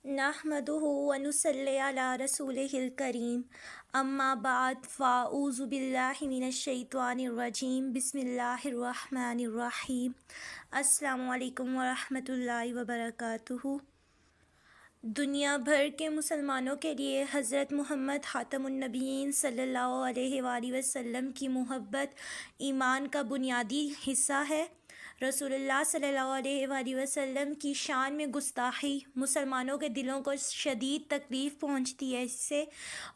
نحمدہ ونصلی علی رسولہ الکریم اما بعد فاعوذ باللہ من الشیطان الرجیم بسم اللہ الرحمن الرحیم السلام علیکم ورحمۃ اللہ وبرکاتہ۔ دنیا بھر کے مسلمانوں کے لیے حضرت محمد خاتم النبیین صلی اللہ علیہ وآلہ وسلم کی محبت ایمان کا بنیادی حصہ ہے۔ رسول اللہ صلی اللہ علیہ وآلہ وسلم کی شان میں گستاخی مسلمانوں کے دلوں کو شدید تکلیف پہنچتی ہے اس سے،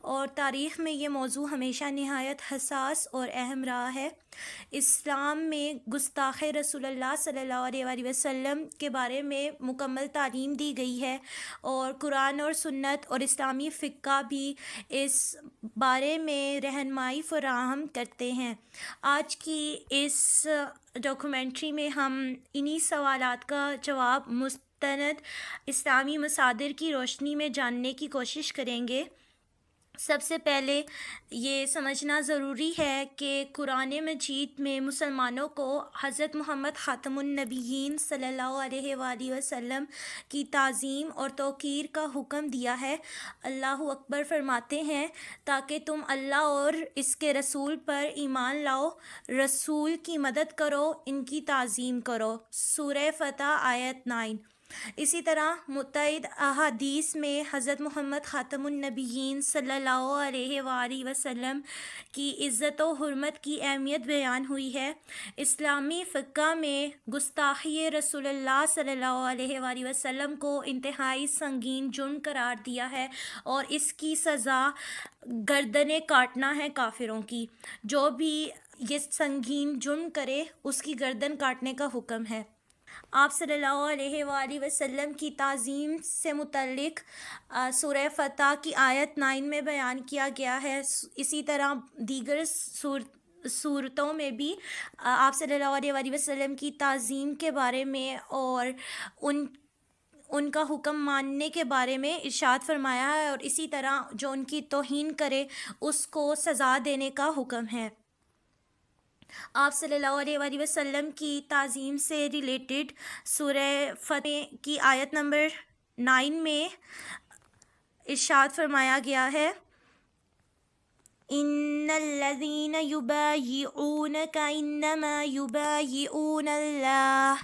اور تاریخ میں یہ موضوع ہمیشہ نہایت حساس اور اہم رہا ہے۔ اسلام میں گستاخ رسول اللہ صلی اللہ علیہ وآلہ وسلم کے بارے میں مکمل تعلیم دی گئی ہے، اور قرآن اور سنت اور اسلامی فقہ بھی اس بارے میں رہنمائی فراہم کرتے ہیں۔ آج کی اس ڈاکومنٹری میں ہم انہی سوالات کا جواب مستند اسلامی مصادر کی روشنی میں جاننے کی کوشش کریں گے۔ سب سے پہلے یہ سمجھنا ضروری ہے کہ قرآن مجید میں مسلمانوں کو حضرت محمد خاتم النبیین صلی اللہ علیہ وآلہ وسلم کی تعظیم اور توقیر کا حکم دیا ہے۔ اللہ اکبر فرماتے ہیں تاکہ تم اللہ اور اس کے رسول پر ایمان لاؤ، رسول کی مدد کرو، ان کی تعظیم کرو۔ سورہ فتح آیت 9۔ اسی طرح متعدد احادیث میں حضرت محمد خاتم النبیین صلی اللہ علیہ وآلہ وسلم کی عزت و حرمت کی اہمیت بیان ہوئی ہے۔ اسلامی فقہ میں گستاخی رسول اللہ صلی اللہ علیہ وآلہ وسلم کو انتہائی سنگین جرم قرار دیا ہے، اور اس کی سزا گردنیں کاٹنا ہے کافروں کی۔ جو بھی یہ سنگین جرم کرے اس کی گردن کاٹنے کا حکم ہے۔ آپ صلی اللہ علیہ وآلہ وسلم کی تعظیم سے متعلق سورہ فتح کی آیت 9 میں بیان کیا گیا ہے۔ اسی طرح دیگر صورتوں میں بھی آپ صلی اللہ علیہ وآلہ وسلم کی تعظیم کے بارے میں اور ان کا حکم ماننے کے بارے میں ارشاد فرمایا ہے، اور اسی طرح جو ان کی توہین کرے اس کو سزا دینے کا حکم ہے۔ آپ صلی اللہ علیہ وآلہ وسلم کی تعظیم سے ریلیٹڈ سورہ فتح کی آیت نمبر 9 میں ارشاد فرمایا گیا ہے، ان الذین یبایعونک انما یبایعون اللہ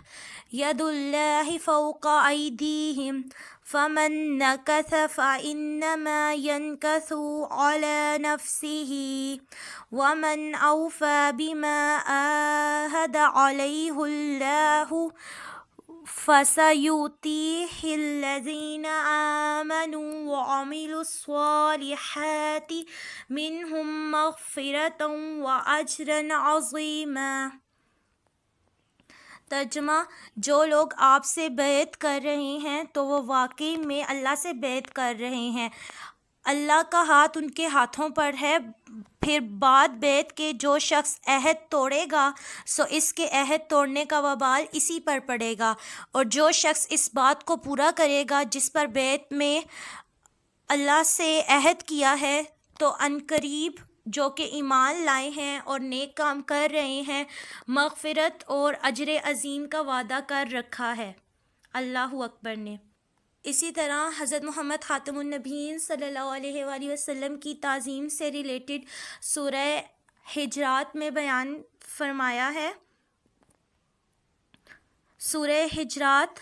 ید اللہ فوق ایدیہم فمن نکث فإنما ينکث علی نفسہ ومن اوفی بما عاہد علیہ اللہ فسیؤتیہ الذین آمنوا وعملوا الصالحات منہم مغفرۃ واجرا عظیما۔ ترجمہ: جو لوگ آپ سے بیعت کر رہے ہیں تو وہ واقعی میں اللہ سے بیعت کر رہے ہیں۔ اللہ کا ہاتھ ان کے ہاتھوں پر ہے۔ پھر بعد بیعت کے جو شخص عہد توڑے گا سو اس کے عہد توڑنے کا وبال اسی پر پڑے گا، اور جو شخص اس بات کو پورا کرے گا جس پر بیعت میں اللہ سے عہد کیا ہے تو عنقریب جو کہ ایمان لائے ہیں اور نیک کام کر رہے ہیں مغفرت اور اجر عظیم کا وعدہ کر رکھا ہے اللہ اکبر نے۔ اسی طرح حضرت محمد خاتم النبیین صلی اللہ علیہ وآلہ وسلم کی تعظیم سے ریلیٹڈ سورہ حجرات میں بیان فرمایا ہے۔ سورہ حجرات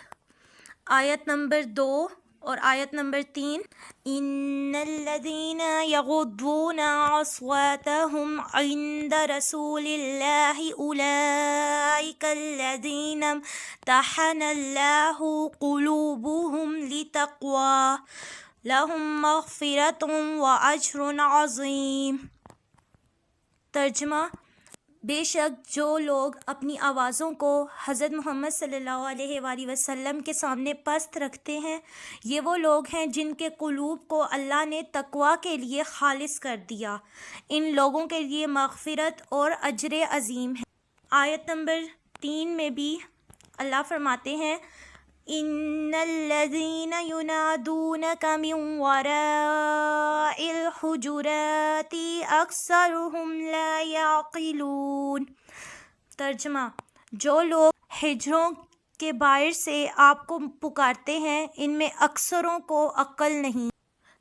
آیت نمبر 2 اور آیت نمبر 3، ان الذین یغضون اصواتهم عند رسول اللہ اولئک الذین امتحن اللہ قلوبهم للتقوی لہم مغفرۃ واجر عظیم۔ ترجمہ: بے شک جو لوگ اپنی آوازوں کو حضرت محمد صلی اللہ علیہ وآلہ وسلم کے سامنے پست رکھتے ہیں، یہ وہ لوگ ہیں جن کے قلوب کو اللہ نے تقویٰ کے لیے خالص کر دیا۔ ان لوگوں کے لیے مغفرت اور اجر عظیم ہے۔ آیت نمبر 3 میں بھی اللہ فرماتے ہیں، ان الذین ینادونک من وراء الحجرات اکثرهم لا یعقلون۔ ترجمہ: جو لوگ حجروں کے باہر سے آپ کو پکارتے ہیں، ان میں اکثروں کو عقل نہیں۔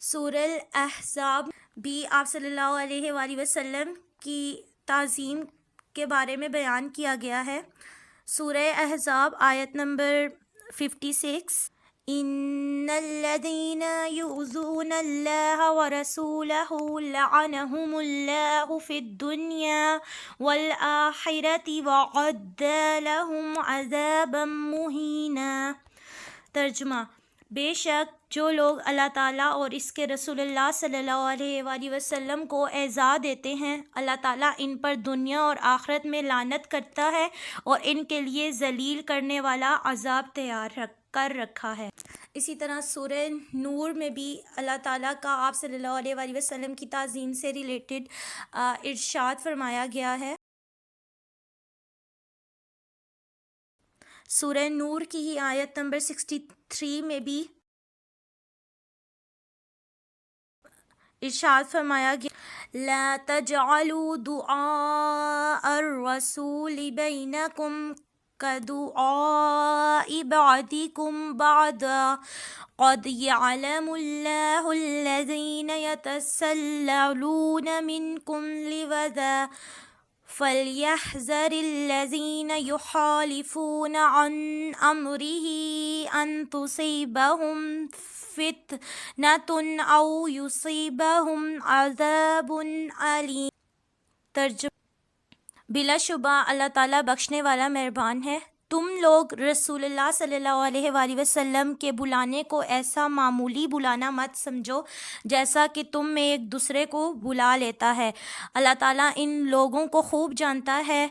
سورہ الاحزاب بھی آپ صلی اللہ علیہ وآلہ وسلم کی تعظیم کے بارے میں بیان کیا گیا ہے۔ سورہ احزاب آیت نمبر 56، ان الذين يؤذون الله ورسوله لعنهم الله في الدنيا والآخرة وأعد لهم عذابا مهينا۔ ترجمہ: بے شک جو لوگ اللہ تعالیٰ اور اس کے رسول اللہ صلی اللہ علیہ وآلہ وسلم کو ایذا دیتے ہیں، اللہ تعالیٰ ان پر دنیا اور آخرت میں لعنت کرتا ہے اور ان کے لیے ذلیل کرنے والا عذاب تیار کر رکھا ہے۔ اسی طرح سورہ نور میں بھی اللہ تعالیٰ کا آپ صلی اللہ علیہ وآلہ وسلم کی تعظیم سے ریلیٹڈ ارشاد فرمایا گیا ہے۔ سورہ نور کی ہی آیت نمبر 63 میں بھی ارشاد فرمایا گیا، لا تجعلوا دعاء الرسول بینکم كدعاء بعضكم بعضا قد يعلم الله الذين يتسللون منكم لواذا فليحذر الذين يخالفون عن أمره أن تصيبهم فتنة أو يصيبهم عذاب أليم۔ ترجمہ: بلا شبہ اللہ تعالیٰ بخشنے والا مہربان ہے۔ تم لوگ رسول اللہ صلی اللہ علیہ وآلہ وسلم کے بلانے کو ایسا معمولی بلانا مت سمجھو جیسا کہ تم میں ایک دوسرے کو بلا لیتا ہے۔ اللہ تعالیٰ ان لوگوں کو خوب جانتا ہے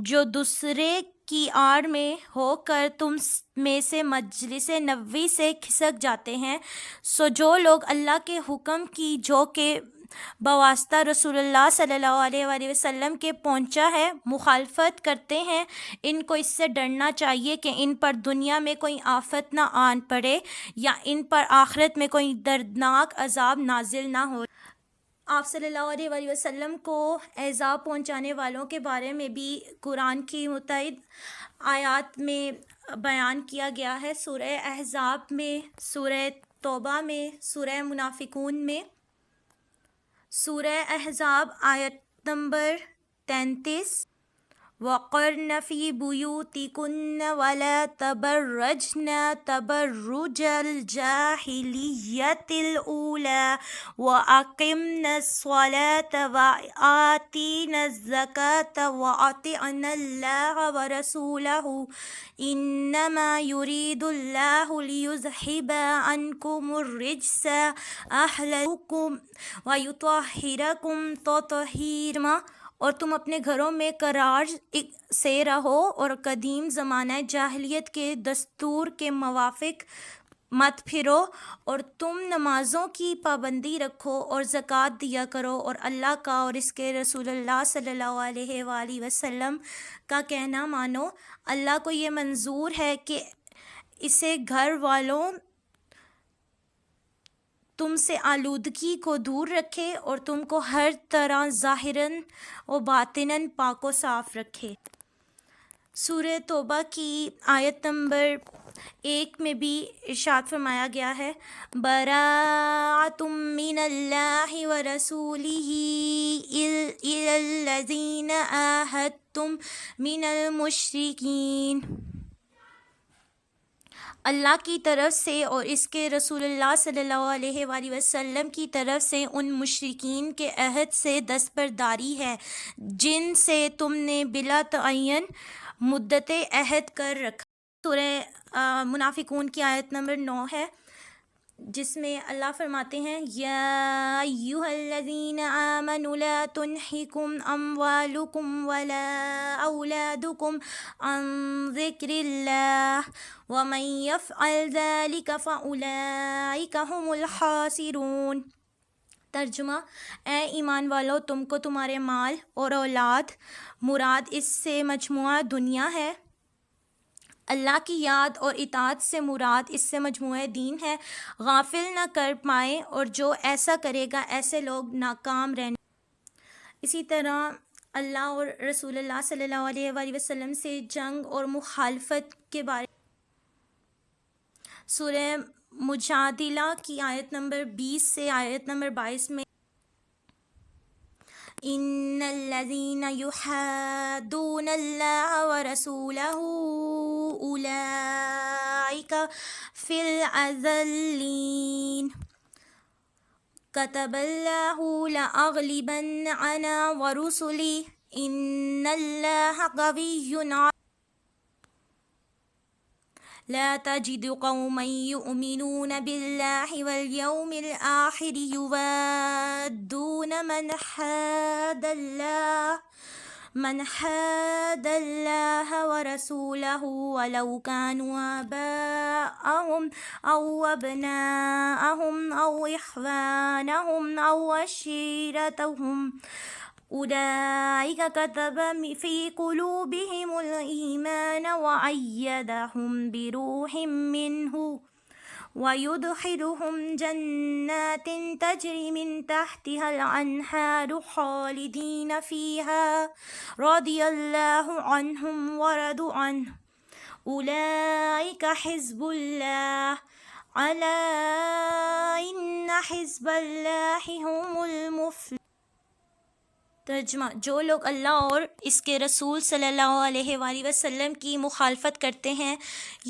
جو دوسرے کی آڑ میں ہو کر تم میں سے مجلس نبوی سے کھسک جاتے ہیں۔ سو جو لوگ اللہ کے حکم کی جو کہ بواسطہ رسول اللہ صلی اللہ علیہ وآلہ وسلم کے پہنچا ہے مخالفت کرتے ہیں، ان کو اس سے ڈرنا چاہیے کہ ان پر دنیا میں کوئی آفت نہ آن پڑے یا ان پر آخرت میں کوئی دردناک عذاب نازل نہ ہو۔ آپ صلی اللہ علیہ وآلہ وسلم کو ایذا پہنچانے والوں کے بارے میں بھی قرآن کی متعدد آیات میں بیان کیا گیا ہے۔ سورہ احزاب میں، سورہ توبہ میں، سورہ منافقون میں۔ سورہ احزاب آیت نمبر 33، وَقَرْنَ فِي بُيُوتِكُنَّ وَلَا تَبَرَّجْنَ تَبَرُّجَ الْجَاهِلِيَّةِ الْأُولَى وَأَقِمْنَ الصَّلَاةَ وَآتِينَ الزَّكَاةَ وَأَطِعْنَ اللَّهَ وَرَسُولَهُ إِنَّمَا يُرِيدُ اللَّهُ لِيُذْهِبَ عَنْكُمُ الرِّجْسَ أَهْلَ الْبَيْتِ وَيُطَهِّرَكُمْ تَطْهِيرًا۔ اور تم اپنے گھروں میں قرار سے رہو اور قدیم زمانہ جاہلیت کے دستور کے موافق مت پھرو، اور تم نمازوں کی پابندی رکھو اور زکوٰۃ دیا کرو، اور اللہ کا اور اس کے رسول اللہ صلی اللہ علیہ وآلہ وسلم کا کہنا مانو۔ اللہ کو یہ منظور ہے کہ اسے گھر والوں تم سے آلودگی کو دور رکھے اور تم کو ہر طرح ظاہراً و باطناً پاک و صاف رکھے۔ سورہ توبہ کی آیت نمبر 1 میں بھی ارشاد فرمایا گیا ہے، براءۃ من اللہ ورسولہ الی الذین عاہدتم من المشرکین۔ اللہ کی طرف سے اور اس کے رسول اللہ صلی اللہ علیہ وآلہ وسلم کی طرف سے ان مشرکین کے عہد سے دستبرداری ہے جن سے تم نے بلا تعین مدت عہد کر رکھا۔ سورہ منافقون کی آیت نمبر 9 ہے، جس میں اللہ فرماتے ہیں، یا ایھا الذین آمنوا لا تلہکم اموالکم ولا اولادکم عن ذکر اللہ ومن یفعل ذلک فاولئک ھم الخاسرون۔ ترجمہ: اے ایمان والو، تم کو تمہارے مال اور اولاد، مراد اس سے مجموعہ دنیا ہے، اللہ کی یاد اور اطاعت سے مراد اس سے مجموعہ دین ہے، غافل نہ کر پائے، اور جو ایسا کرے گا ایسے لوگ ناکام رہنے۔ اسی طرح اللہ اور رسول اللہ صلی اللہ علیہ وآلہ وسلم سے جنگ اور مخالفت کے بارے سورہ مجادلہ کی آیت نمبر 20 سے آیت نمبر 22 میں ان الذين يحادون الله ورسوله اولئك في الأذلين كتب الله لأغلبن أنا ورسلي إن الله قوي لا تجد قوما يؤمنون بالله واليوم الآخر يوادون من حاد الله ورسوله ولو كانوا آباءهم أو أبناءهم أو إخوانهم أو عشيرتهم أولئك كتب في قلوبهم الإيمان وأيدهم بروح منه ويدخلهم جنات تجري من تحتها الأنهار خالدين فيها رضي الله عنهم ورضوا عنه أولئك حزب الله ألا إن حزب الله هم المفلحون۔ ترجمہ: جو لوگ اللہ اور اس کے رسول صلی اللہ علیہ وآلہ وسلم کی مخالفت کرتے ہیں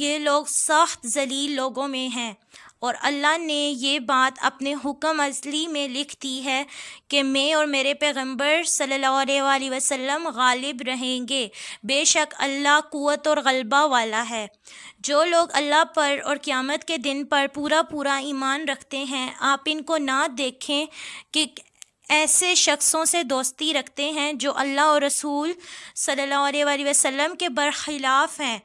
یہ لوگ سخت ذلیل لوگوں میں ہیں، اور اللہ نے یہ بات اپنے حکم ازلی میں لکھ دی ہے کہ میں اور میرے پیغمبر صلی اللہ علیہ وآلہ وسلم غالب رہیں گے، بے شک اللہ قوت اور غلبہ والا ہے۔ جو لوگ اللہ پر اور قیامت کے دن پر پورا ایمان رکھتے ہیں آپ ان کو نہ دیکھیں کہ ایسے شخصوں سے دوستی رکھتے ہیں جو اللہ اور رسول صلی اللہ علیہ وآلہ وسلم کے برخلاف ہیں،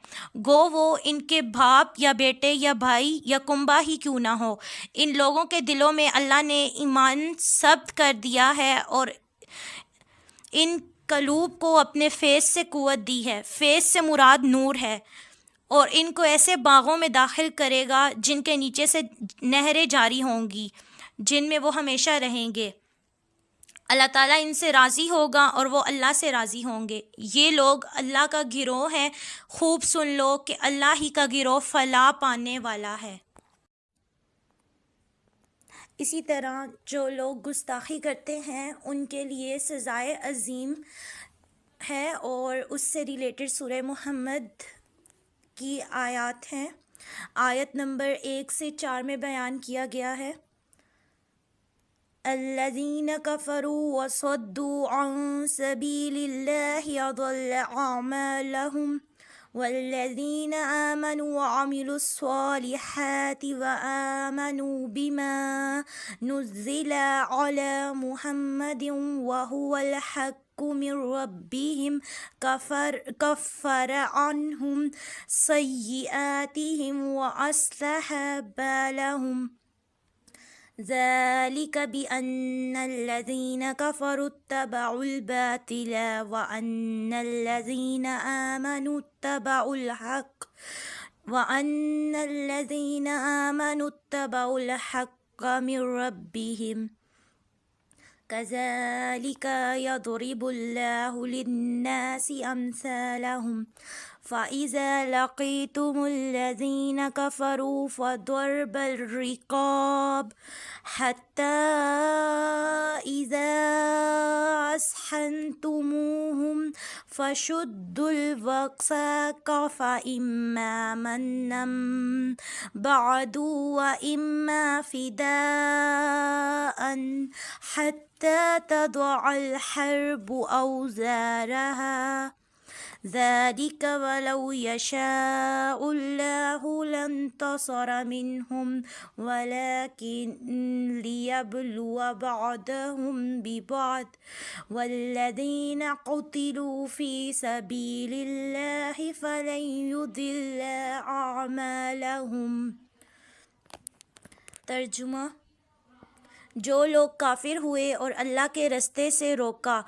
گو وہ ان کے باپ یا بیٹے یا بھائی یا کنبہ ہی کیوں نہ ہو۔ ان لوگوں کے دلوں میں اللہ نے ایمان ثبت کر دیا ہے اور ان قلوب کو اپنے فیض سے قوت دی ہے۔ فیض سے مراد نور ہے، اور ان کو ایسے باغوں میں داخل کرے گا جن کے نیچے سے نہریں جاری ہوں گی، جن میں وہ ہمیشہ رہیں گے۔ اللہ تعالیٰ ان سے راضی ہوگا اور وہ اللہ سے راضی ہوں گے۔ یہ لوگ اللہ کا گروہ ہیں، خوب سن لو کہ اللہ ہی کا گروہ فلاح پانے والا ہے۔ اسی طرح جو لوگ گستاخی کرتے ہیں ان کے لیے سزائے عظیم ہے، اور اس سے ریلیٹڈ سورہ محمد کی آیات ہیں۔ آیت نمبر 1 سے 4 میں بیان کیا گیا ہے: الذين كفروا وصدوا عن سبيل الله أضل أعمالهم والذين آمنوا وعملوا الصالحات وآمنوا بما نزل على محمد وهو الحق من ربهم كفر عنهم سيئاتهم وأصلح بالهم ذلك بأن الذين كفروا اتبعوا الباطل وأن الذين آمنوا اتبعوا الحق من ربهم كذلك يضرب الله للناس أمثالهم فإذا لقيتم الذين كفروا فضرب الرقاب حتى إذا أثخنتموهم فشدوا الوثاق فإما منا بعد وإما فداء حتى تضع الحرب أوزارها ذلك ولو يشاء الله لانتصر منهم ولكن ليبلو بعضهم ببعض والذين قتلوا في سبيل الله فلن يضل أعمالهم۔ ترجمہ: جو لوگ کافر ہوئے اور اللہ کے رستے سے روکا،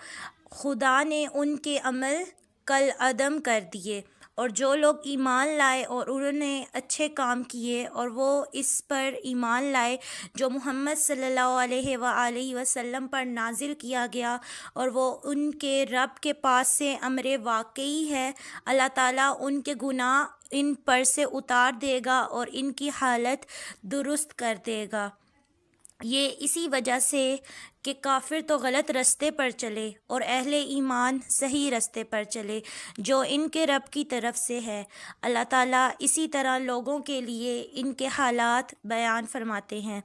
خدا نے ان کے عمل کل عدم کر دیے اور جو لوگ ایمان لائے اور انہوں نے اچھے کام کیے اور وہ اس پر ایمان لائے جو محمد صلی اللہ علیہ وآلہ وسلم پر نازل کیا گیا، اور وہ ان کے رب کے پاس سے امر واقعی ہے، اللہ تعالیٰ ان کے گناہ ان پر سے اتار دے گا اور ان کی حالت درست کر دے گا۔ یہ اسی وجہ سے کہ کافر تو غلط رستے پر چلے اور اہل ایمان صحیح رستے پر چلے جو ان کے رب کی طرف سے ہے۔ اللہ تعالیٰ اسی طرح لوگوں کے لیے ان کے حالات بیان فرماتے ہیں۔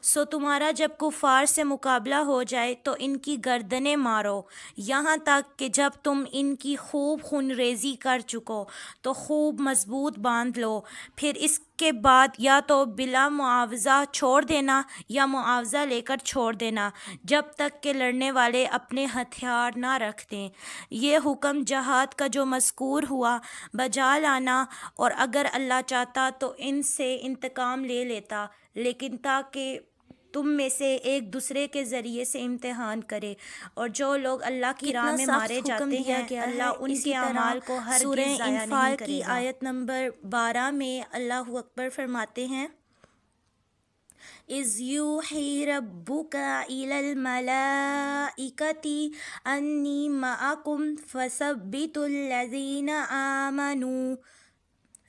سو تمہارا جب کفار سے مقابلہ ہو جائے تو ان کی گردنیں مارو، یہاں تک کہ جب تم ان کی خوب خون ریزی کر چکو تو خوب مضبوط باندھ لو، پھر اس کے بعد یا تو بلا معاوضہ چھوڑ دینا یا معاوضہ لے کر چھوڑ دینا، جب تک کہ لڑنے والے اپنے ہتھیار نہ رکھ دیں۔ یہ حکم جہاد کا جو مذکور ہوا بجا لانا، اور اگر اللہ چاہتا تو ان سے انتقام لے لیتا، لیکن تاکہ تم میں سے ایک دوسرے کے ذریعے سے امتحان کرے، اور جو لوگ اللہ کی راہ میں مارے جاتے ہیں اللہ ان کے اعمال کو ہرگز ضائع نہیں کرے گا۔ آیت نمبر 12 میں اللہ اکبر فرماتے ہیں، اِذْ یُوحِی رَبُّکَ إِلَى الْمَلَائِکَةِ أَنِّی مَعَکُمْ فَثَبِّتُوا الَّذِینَ آمَنُوا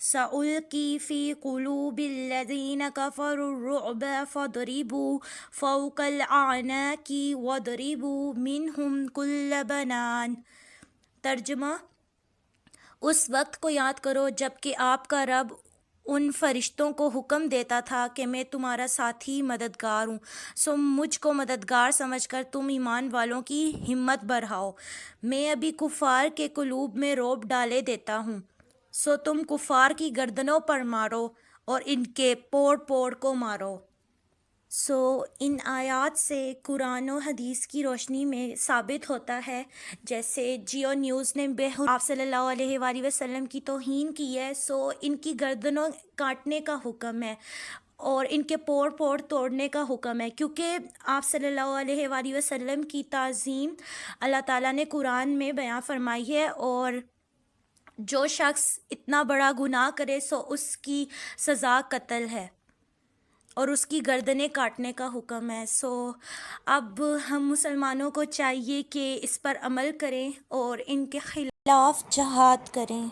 سَأُلْقِی فِی قُلُوبِ الَّذِینَ کَفَرُوا الرُّعْبَ فَاضْرِبُوا فَوْقَ الْأَعْنَاقِ وَاضْرِبُوا مِنْہُمْ کُلَّ بَنَانٍ۔ ترجمہ: اس وقت کو یاد کرو جب کہ آپ کا رب ان فرشتوں کو حکم دیتا تھا کہ میں تمہارا ساتھی مددگار ہوں، سو مجھ کو مددگار سمجھ کر تم ایمان والوں کی ہمت بڑھاؤ۔ میں ابھی کفار کے قلوب میں رعب ڈالے دیتا ہوں، سو تم کفار کی گردنوں پر مارو اور ان کے پوڑ پوڑ کو مارو۔ سو ان آیات سے قرآن و حدیث کی روشنی میں ثابت ہوتا ہے، جیسے جیو نیوز نے آپ صلی اللہ علیہ وآلہ وسلم کی توہین کی ہے، سو ان کی گردنوں کاٹنے کا حکم ہے اور ان کے پوڑ پوڑ توڑنے کا حکم ہے، کیونکہ آپ صلی اللہ علیہ وآلہ وسلم کی تعظیم اللہ تعالیٰ نے قرآن میں بیان فرمائی ہے، اور جو شخص اتنا بڑا گناہ کرے سو اس کی سزا قتل ہے اور اس کی گردنیں کاٹنے کا حکم ہے۔ سو اب ہم مسلمانوں کو چاہیے کہ اس پر عمل کریں اور ان کے خلاف جہاد کریں۔